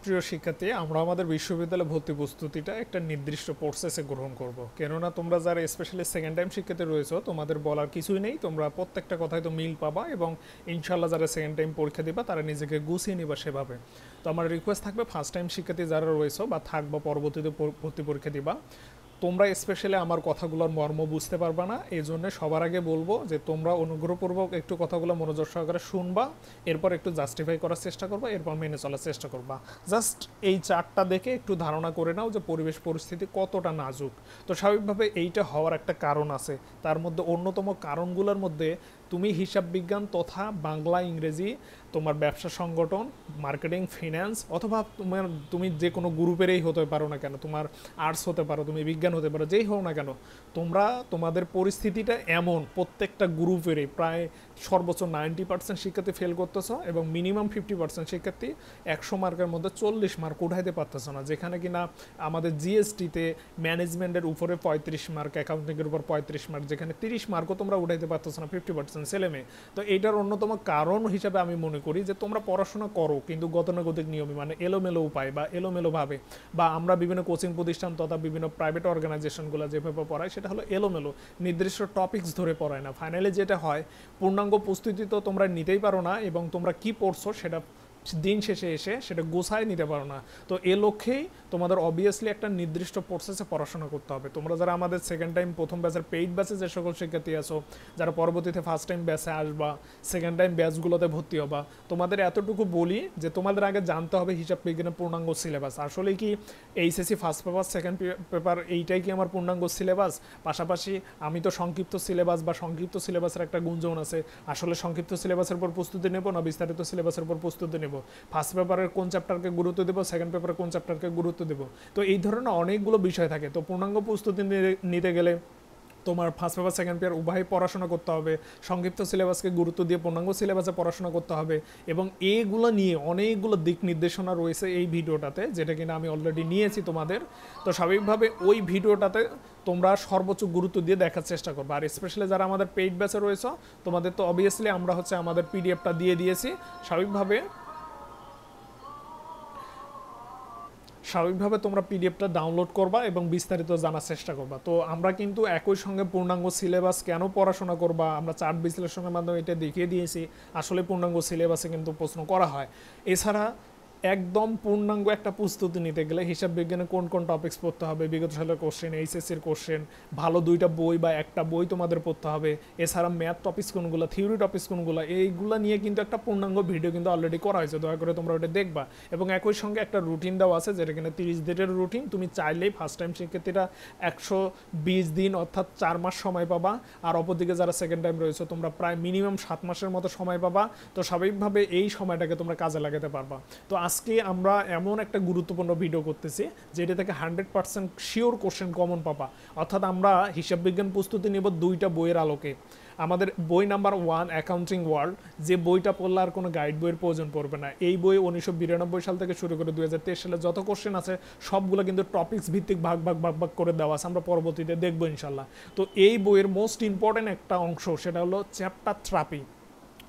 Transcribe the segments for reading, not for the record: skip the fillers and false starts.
প্রিয় শিক্ষার্থী, আমরা আমাদের বিশ্ববিদ্যালয়ে ভর্তি প্রস্তুতিটা একটা নির্দিষ্ট প্রসেসে গ্রহণ করব। কেননা তোমরা যারা স্পেশালি সেকেন্ড টাইম শিক্ষার্থী রয়েছো, তোমাদের বলার কিছুই নেই, তোমরা প্রত্যেকটা কথায় তো মিল পাবা এবং ইনশাল্লাহ যারা সেকেন্ড টাইম পরীক্ষা দিবা তারা নিজেকে গুছিয়ে নিবা সেভাবে। তো আমার রিকোয়েস্ট থাকবে ফার্স্ট টাইম শিক্ষার্থী যারা রয়েছো বা থাকবা পরবর্তীতে ভর্তি পরীক্ষা দিবা, তোমরা স্পেশালি আমার কথাগুলোর মর্ম বুঝতে পারবা না, এই জন্য সবার আগে বলবো যে তোমরা অনুগ্রহপূর্বক একটু কথাগুলো মনোযোগ সহকারে শুনবা, এরপর একটু জাস্টিফাই করার চেষ্টা করবা, এরপর মেনে চলার চেষ্টা করবা। জাস্ট এই চার্টটা দেখে একটু ধারণা করে নাও যে পরিবেশ পরিস্থিতি কতটা নাজুক। তো স্বাভাবিকভাবে এইটা হওয়ার একটা কারণ আছে, তার মধ্যে অন্যতম কারণগুলোর মধ্যে তুমি হিসাব বিজ্ঞান তথা বাংলা ইংরেজি, তোমার ব্যবসা সংগঠন, মার্কেটিং, ফিন্যান্স, অথবা তুমি যে কোনো গ্রুপেরই হতে পারো না কেন, তোমার আর্টস হতে পারো, তুমি বিজ্ঞান হতে পারো, যেই হোক না কেন, তোমাদের পরিস্থিতিটা এমন প্রত্যেকটা গ্রুপেরই প্রায় সর্বোচ্চ 90% শিক্ষার্থী ফেল করতেছো এবং মিনিমাম 50% শিক্ষার্থী 100 মার্কের মধ্যে 40 মার্ক উঠাইতে পারতেছো না, যেখানে কিনা আমাদের জিএসটিতে ম্যানেজমেন্টের উপরে 35 মার্ক, অ্যাকাউন্টিংয়ের উপর 35 মার্ক, যেখানে 30 মার্কও তোমরা উঠাইতে পারতেছো না 50% ছেলেমেয়ে। তো এইটার অন্যতম কারণ হিসাবে আমি মনে করি যে তোমরা পড়াশোনা করো কিন্তু গতানুগতিক নিয়মে, মানে এলোমেলো উপায় বা এলোমেলোভাবে, বা আমরা বিভিন্ন কোচিং প্রতিষ্ঠান তথা বিভিন্ন প্রাইভেট অর্গানাইজেশনগুলো যেভাবে পড়ায় সেটা হলো এলোমেলো, নির্দিষ্ট টপিকস ধরে পড়ায় না। ফাইনালি যেটা হয়, পূর্ণাঙ্গ প্রস্তুতি তো তোমরা নিতেই পারো না এবং তোমরা কি পড়ছো সেটা দিন শেষে এসে সেটা গোছায় নিতে পারো না। তো এ লক্ষ্যেই তোমাদের অবভিয়াসলি একটা নির্দিষ্ট প্রসেসে পড়াশোনা করতে হবে। তোমরা যারা আমাদের সেকেন্ড টাইম প্রথম ব্যাচের পেইড ব্যাচে যে সকল শিক্ষার্থী আছো, যারা পরবর্তীতে ফার্স্ট টাইম ব্যাচে আসবা, সেকেন্ড টাইম ব্যাচগুলোতে ভর্তি হবা, তোমাদের এতটুকু বলি যে তোমাদের আগে জানতে হবে হিসাব বিজ্ঞানের পূর্ণাঙ্গ সিলেবাস। আসলে কি HSC first paper, second paper এইটাই কি আমার পূর্ণাঙ্গ সিলেবাস? পাশাপাশি আমি তো সংক্ষিপ্ত সিলেবাস বা সংক্ষিপ্ত সিলেবাসের একটা গুঞ্জন আছে, আসলে সংক্ষিপ্ত সিলেবাসের উপর প্রস্তুতি নেব না বিস্তারিত সিলেবাসের উপর প্রস্তুতি নেব? ফার্স্ট পেপারের কোন চ্যাপ্টারকে গুরুত্ব দেবো, সেকেন্ড পেপারের কোন চ্যাপ্টারকে গুরুত্ব দেবো? তো এই ধরনের অনেকগুলো বিষয় থাকে। তো পূর্ণাঙ্গ প্রস্তুতি নিতে গেলে তোমার ফার্স্ট পেপার সেকেন্ড পেপার উভয় পড়াশোনা করতে হবে, সংক্ষিপ্ত সিলেবাসকে গুরুত্ব দিয়ে পূর্ণাঙ্গ সিলেবাসে পড়াশোনা করতে হবে, এবং এইগুলো নিয়ে অনেকগুলো দিক নির্দেশনা রয়েছে এই ভিডিওটাতে, যেটা কিনা আমি অলরেডি নিয়েছি তোমাদের। তো স্বাভাবিকভাবে ওই ভিডিওটাতে তোমরা সর্বোচ্চ গুরুত্ব দিয়ে দেখার চেষ্টা করবে। আর স্পেশালি যারা আমাদের পেইড ব্যাচে রয়েছে, তোমাদের তো অবভিয়াসলি আমরা আমাদের পিডিএফটা দিয়ে দিয়েছি। স্বাভাবিকভাবে তোমরা পিডিএফটা ডাউনলোড করবা এবং বিস্তারিত জানার চেষ্টা করবা। তো আমরা কিন্তু একই সঙ্গে পূর্ণাঙ্গ সিলেবাস কেন পড়াশোনা করবা, আমরা চার্ট বিশ্লেষণের মাধ্যমে এটা দেখিয়ে দিয়েছি। আসলে পূর্ণাঙ্গ সিলেবাসে কিন্তু প্রশ্ন করা হয়। এছাড়া একদম পূর্ণাঙ্গ একটা প্রস্তুতি নিতে গেলে হিসাব বিজ্ঞানে কোন কোন টপিক্স পড়তে হবে, বিগত সালের কোশ্চেন, এইচএসসির কোশ্চেন, ভালো দুইটা বই বা একটা বই তোমাদের পড়তে হবে। এছাড়া ম্যাথ টপিক্স কোনগুলো, থিওরি টপিক্স কোনগুলো, এইগুলো নিয়ে কিন্তু একটা পূর্ণাঙ্গ ভিডিও কিন্তু অলরেডি করা হয়েছে, দয়া করে তোমরা ওটা দেখবা। এবং একই সঙ্গে একটা রুটিন দেওয়া আছে, যেটা কিনা 30 দিনের রুটিন। তুমি চাইলেই ফার্স্ট টাইম শিক্ষার্থীরা 120 দিন অর্থাৎ 4 মাস সময় পাবা, আর অপরদিকে যারা সেকেন্ড টাইম রয়েছে তোমরা প্রায় মিনিমাম 7 মাসের মতো সময় পাবা। তো স্বাভাবিকভাবে এই সময়টাকে তোমরা কাজে লাগাতে পারবা। তো আজকে আমরা এমন একটা গুরুত্বপূর্ণ ভিডিও করতেছি যেটা থেকে 100% শিওর কোশ্চেন কমন পাবা। অর্থাৎ আমরা হিসাব বিজ্ঞান প্রস্তুতি নেব দুইটা বইয়ের আলোকে। আমাদের বই নাম্বার 1 অ্যাকাউন্টিং ওয়ার্ল্ড, যে বইটা পড়লে আর কোনো গাইড বইয়ের প্রয়োজন পড়বে না। এই বই 1992 সাল থেকে শুরু করে 2023 সালে যত কোশ্চেন আছে সবগুলো কিন্তু টপিক্স ভিত্তিক ভাগ ভাগ করে দেওয়া আছে, আমরা পরবর্তীতে দেখবো ইনশাল্লাহ। তো এই বইয়ের মোস্ট ইম্পর্টেন্ট একটা অংশ সেটা হলো চ্যাপ্টার থেরাপি।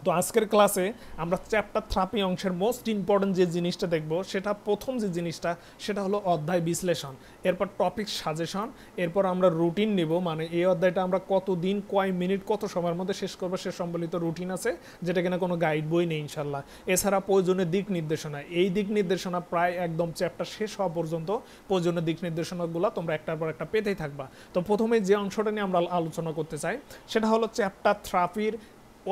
তো আজকের ক্লাসে আমরা চ্যাপ্টার থেরাপি অংশের মোস্ট ইম্পর্টেন্ট যে জিনিসটা দেখব, সেটা প্রথম যে জিনিসটা সেটা হলো অধ্যায় বিশ্লেষণ, এরপর টপিক সাজেশন, এরপর আমরা রুটিন নেব, মানে এই অধ্যায়টা আমরা কত দিন, কয় মিনিট, কত সময়ের মধ্যে শেষ করবো সে সম্বলিত রুটিন আছে, যেটা কিনা কোনো গাইড বই নেই ইনশাল্লাহ। এছাড়া প্রয়োজনীয় দিক নির্দেশনা, এই দিক নির্দেশনা প্রায় একদম চ্যাপ্টার শেষ হওয়া পর্যন্ত প্রয়োজনীয় দিক নির্দেশনাগুলো তোমরা একটার পর একটা পেতেই থাকবা। তো প্রথমে যে অংশটা নিয়ে আমরা আলোচনা করতে চাই সেটা হলো চ্যাপ্টার থেরাপির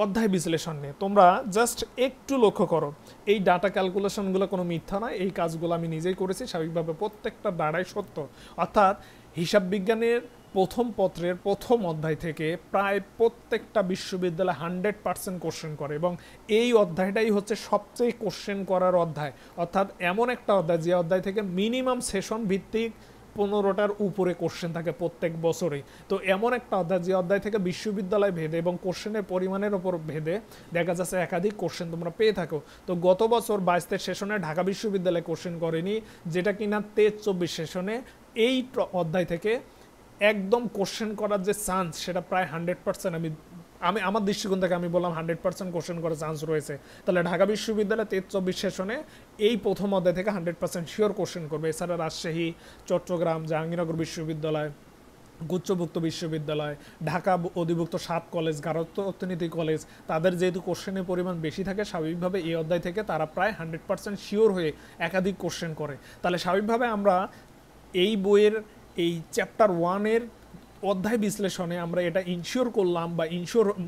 অধ্যায় বিশ্লেষণ নিয়ে। তোমরা জাস্ট একটু লক্ষ্য করো, এই ডাটা ক্যালকুলেশনগুলো কোনো মিথ্যা নয়, এই কাজগুলো আমি নিজেই করেছি, স্বাভাবিকভাবে প্রত্যেকটা ডাটাই সত্য। অর্থাৎ হিসাব বিজ্ঞানের প্রথম পত্রের প্রথম অধ্যায় থেকে প্রায় প্রত্যেকটা বিশ্ববিদ্যালয় 100% কোশ্চেন করে, এবং এই অধ্যায়টাই হচ্ছে সবচেয়ে কোশ্চেন করার অধ্যায়। অর্থাৎ এমন একটা অধ্যায় যে অধ্যায় থেকে মিনিমাম সেশন ভিত্তিক 15টার উপরে কোশ্চেন থাকে প্রত্যেক বছরেই। তো এমন একটা অধ্যায় যে অধ্যায় থেকে বিশ্ববিদ্যালয় ভেদে এবং কোশ্চেনের পরিমাণের ওপর ভেদে দেখা যাচ্ছে একাধিক কোশ্চেন তোমরা পেয়ে থাকো। তো গত বছর 22-23 সেশনে ঢাকা বিশ্ববিদ্যালয়ে কোশ্চেন করেনি, যেটা কিনা 23-24 সেশনে এই অধ্যায় থেকে একদম কোশ্চেন করার যে চান্স সেটা প্রায় 100% আমি আমি আমার দৃষ্টিকোণ থেকে আমি বললাম 100% কোশ্চেন করার চান্স রয়েছে। তাহলে ঢাকা বিশ্ববিদ্যালয় 23-24 সেশনে এই প্রথম অধ্যায় থেকে 100% শিওর কোশ্চেন করবে। এছাড়া রাজশাহী, চট্টগ্রাম, জাহাঙ্গীরনগর বিশ্ববিদ্যালয়, গুচ্ছভুক্ত বিশ্ববিদ্যালয়, ঢাকা অধিভুক্ত 7 কলেজ, গারস্থ অর্থনীতি কলেজ, তাদের যেহেতু কোশ্চেনের পরিমাণ বেশি থাকে, স্বাভাবিকভাবে এই অধ্যায় থেকে তারা প্রায় 100% শিওর হয়ে একাধিক কোশ্চেন করে। তাহলে স্বাভাবিকভাবে আমরা এই বইয়ের এই চ্যাপ্টার 1-এর অধ্যায় বিশ্লেষণে আমরা এটা ইনশিওর করলাম বা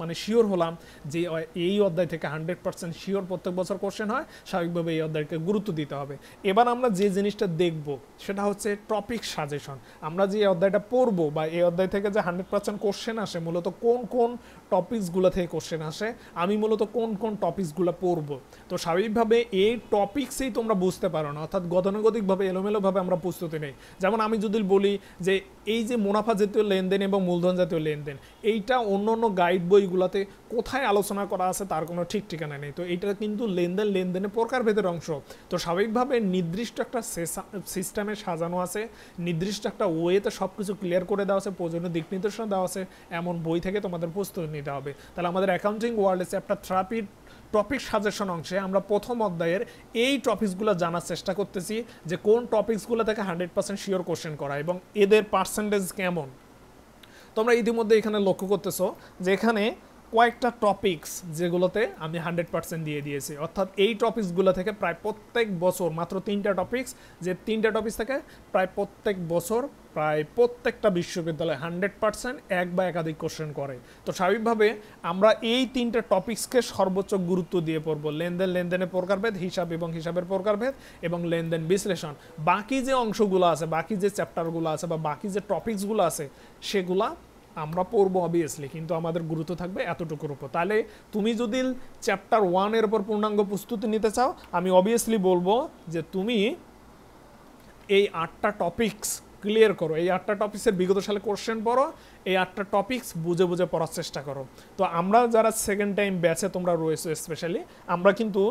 মানে শিওর হলাম যে এই অধ্যায় থেকে 100% শিওর প্রত্যেক বছর কোশ্চেন হয়, স্বাভাবিকভাবে এই অধ্যায়কে গুরুত্ব দিতে হবে। এবার আমরা যে জিনিসটা দেখব সেটা হচ্ছে টপিক সাজেশন। আমরা যে অধ্যায়টা পড়বো বা এই অধ্যায় থেকে যে 100% কোশ্চেন আসে, মূলত কোন কোন টপিকসগুলো থেকে কোশ্চেন আসে, আমি মূলত কোন কোন টপিকসগুলো পড়বো। তো স্বাভাবিকভাবে এই টপিক্সেই তোমরা বুঝতে পারো না, অর্থাৎ গতানুগতিকভাবে এলোমেলোভাবে আমরা প্রস্তুতি নেই। যেমন আমি যদি বলি যে এই যে মুনাফা জাতীয় লেনদেন এবং মূলধন জাতীয় লেনদেন, এইটা অন্য অন্য গাইড বইগুলোতে কোথায় আলোচনা করা আছে তার কোনো ঠিক ঠিকানা নেই। তো এটা কিন্তু লেনদেনের প্রকারভেদের অংশ। তো স্বাভাবিকভাবে নির্দিষ্ট একটা সিস্টেমে সাজানো আছে, নির্দিষ্ট একটা ওয়েতে সব কিছু ক্লিয়ার করে দেওয়া আছে, প্রয়োজনীয় দিক নির্দেশনা দেওয়া আছে, এমন বই থেকে তোমাদের প্রস্তুতি নিতে হবে। তাহলে আমাদের অ্যাকাউন্টিং ওয়ার্ল্ডে চ্যাপ্টার 3 টপিক সাজেশন অংশে আমরা প্রথম অধ্যায়ের এই টপিকসগুলো জানার চেষ্টা করতেছি যে কোন টপিকসগুলো থেকে 100% শিওর কোশ্চেন করা এবং এদের পার্সেন্টেজ কেমন। তোমরা ইতিমধ্যে এখানে লক্ষ্য করতেছো যে এখানে কয়েকটা টপিকস যেগুলোতে আমি 100% দিয়ে দিয়েছি, অর্থাৎ এই টপিকসগুলো থেকে প্রায় প্রত্যেক বছর মাত্র 3টা টপিকস, যে 3টা টপিকস থেকে প্রায় প্রত্যেক বছর প্রায় প্রত্যেকটা বিশ্ববিদ্যালয় 100% এক বা একাধিক কোশ্চেন করে। তো স্বাভাবিকভাবে আমরা এই 3টা টপিকসকে সর্বোচ্চ গুরুত্ব দিয়ে পড়বো, লেনদেনের প্রকারভেদ, হিসাব এবং হিসাবের প্রকারভেদ এবং লেনদেন বিশ্লেষণ। বাকি যে অংশগুলো আছে, বাকি যে চ্যাপ্টারগুলো আছে বা বাকি যে টপিকসগুলো আছে সেগুলা আমরা পড়বো অবভিয়াসলি, কিন্তু আমাদের গুরুত্ব থাকবে এতটুকুর উপর। তাহলে তুমি যদি চ্যাপ্টার 1-এর উপর পূর্ণাঙ্গ প্রস্তুতি নিতে চাও, আমি অবভিয়াসলি বলবো যে তুমি এই 8টা টপিকস ক্লিয়ার করো, এই 8টা টপিক্সের বিগত সালে কোশ্চেন পড়ো, এই 8টা টপিক্স বুঝে বুঝে পড়ার চেষ্টা করো। তো আমরা যারা সেকেন্ড টাইম ব্যাচে তোমরা রয়েছে স্পেশালি, আমরা কিন্তু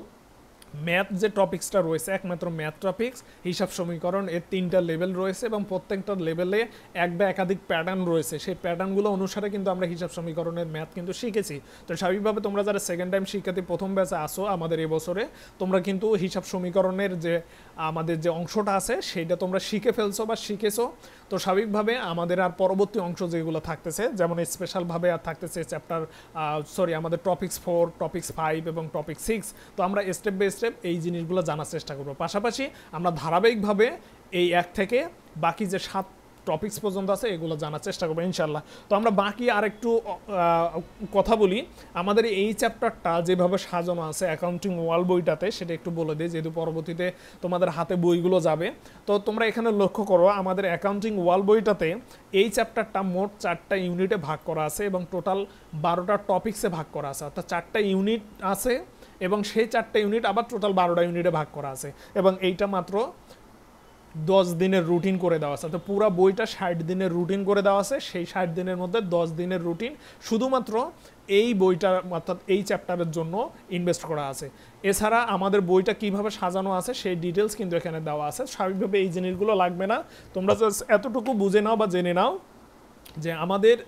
ম্যাথ যে টপিক্সটা রয়েছে, একমাত্র ম্যাথ টপিক্স, হিসাব সমীকরণ, এর 3টা লেভেল রয়েছে এবং প্রত্যেকটা লেভেলে এক বা একাধিক প্যাটার্ন রয়েছে। সেই প্যাটার্নগুলো অনুসারে কিন্তু আমরা হিসাব সমীকরণের ম্যাথ কিন্তু শিখেছি। তো স্বাভাবিকভাবে তোমরা যারা সেকেন্ড টাইম শিক্ষার্থী প্রথম ব্যাচে আসো আমাদের এবছরে, তোমরা কিন্তু হিসাব সমীকরণের যে আমাদের যে অংশটা আছে সেইটা তোমরা শিখে ফেলছো বা শিখেছো। তো স্বাভাবিকভাবে আমাদের আর পরবর্তী অংশ যেগুলো থাকতেছে, যেমন স্পেশালভাবে আর থাকতেছে আমাদের টপিক্স 4, টপিক্স 5 এবং টপিক 6। তো আমরা স্টেপ বাই স্টেপ এই জিনিসগুলো জানার চেষ্টা করবো। পাশাপাশি আমরা ধারাবাহিকভাবে এই 1 থেকে বাকি যে 7 টপিক্স পর্যন্ত আছে এগুলো জানার চেষ্টা করবো ইনশাল্লাহ। তো আমরা বাকি আরেকটু কথা বলি, আমাদের এই চ্যাপ্টারটা যেভাবে সাজানো আছে অ্যাকাউন্টিং ওয়ার্ল্ড বইটাতে, সেটা একটু বলে দিই, যেহেতু পরবর্তীতে তোমাদের হাতে বইগুলো যাবে। তো তোমরা এখানে লক্ষ্য করো, আমাদের অ্যাকাউন্টিং ওয়ার্ল্ড বইটাতে এই চ্যাপ্টারটা মোট 4টা ইউনিটে ভাগ করা আছে এবং টোটাল 12টা টপিক্সে ভাগ করা আছে, অর্থাৎ 4টা ইউনিট আছে এবং সেই 4টা ইউনিট আবার টোটাল 12টা ইউনিটে ভাগ করা আছে এবং এইটা মাত্র 10 দিনের রুটিন করে দেওয়া আছে। তো পুরো বইটা 60 দিনের রুটিন করে দেওয়া আছে, সেই 60 দিনের মধ্যে 10 দিনের রুটিন শুধুমাত্র এই বইটা অর্থাৎ এই চ্যাপ্টারের জন্য ইনভেস্ট করা আছে। এছাড়া আমাদের বইটা কিভাবে সাজানো আছে সেই ডিটেলস কিন্তু এখানে দেওয়া আছে। স্বাভাবিকভাবে এই জিনিসগুলো লাগবে না, তোমরা জাস্ট এতটুকু বুঝে নাও বা জেনে নাও যে আমাদের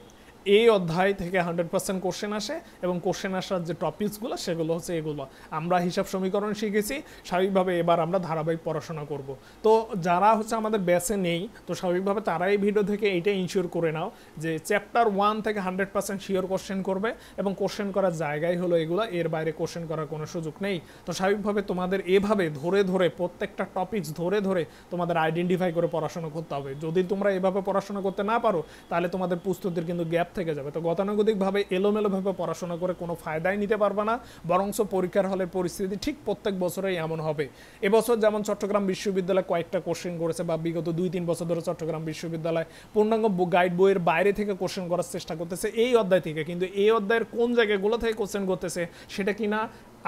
এই অধ্যায় থেকে 100% কোশ্চেন আসে এবং কোশ্চেন আসার যে টপিকসগুলো সেগুলো হচ্ছে এগুলো। আমরা হিসাব সমীকরণ শিখেছি, স্বাভাবিকভাবে এবার আমরা ধারাবাহিক পড়াশোনা করব। তো যারা হচ্ছে আমাদের ব্যাচে নেই, তো স্বাভাবিকভাবে তারা এই ভিডিও থেকে এইটা ইনশিওর করে নাও যে চ্যাপ্টার 1 থেকে 100% শিওর কোশ্চেন করবে এবং কোশ্চেন করার জায়গায় হলো এগুলো, এর বাইরে কোশ্চেন করার কোনো সুযোগ নেই। তো স্বাভাবিকভাবে তোমাদের এভাবে ধরে ধরে প্রত্যেকটা টপিকস ধরে ধরে তোমাদের আইডেন্টিফাই করে পড়াশোনা করতে হবে। যদি তোমরা এভাবে পড়াশোনা করতে না পারো তাহলে তোমাদের প্রস্তুতির কিন্তু গ্যাপ থেকে যাবে। তো গতানুগতিকভাবে এলোমেলোভাবে পড়াশোনা করে কোনো ফায়দাই নিতে পারবে না, বরঞ্চ পরীক্ষার হলের পরিস্থিতি ঠিক প্রত্যেক বছরেই এমন হবে। এবছর যেমন চট্টগ্রাম বিশ্ববিদ্যালয় কয়েকটা কোশ্চেন করেছে বা বিগত 2-3 বছর ধরে চট্টগ্রাম বিশ্ববিদ্যালয় পূর্ণাঙ্গ গাইড বইয়ের বাইরে থেকে কোশ্চেন করার চেষ্টা করতেছে এই অধ্যায় থেকে, কিন্তু এই অধ্যায়ের কোন জায়গাগুলো থেকে কোশ্চেন করতেছে সেটা কিনা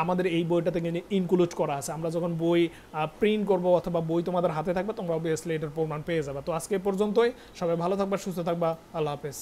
আমাদের এই বইটাতে কিন্তু ইনক্লুড করা আছে। আমরা যখন বই প্রিন্ট করবো অথবা বই তোমাদের হাতে থাকবে তোমরা অবভিয়াসলি এটার প্রমাণ পেয়ে যাবে। তো আজকে পর্যন্তই, সবাই ভালো থাকবা, সুস্থ থাকবা, আল্লাহ হাফেজ।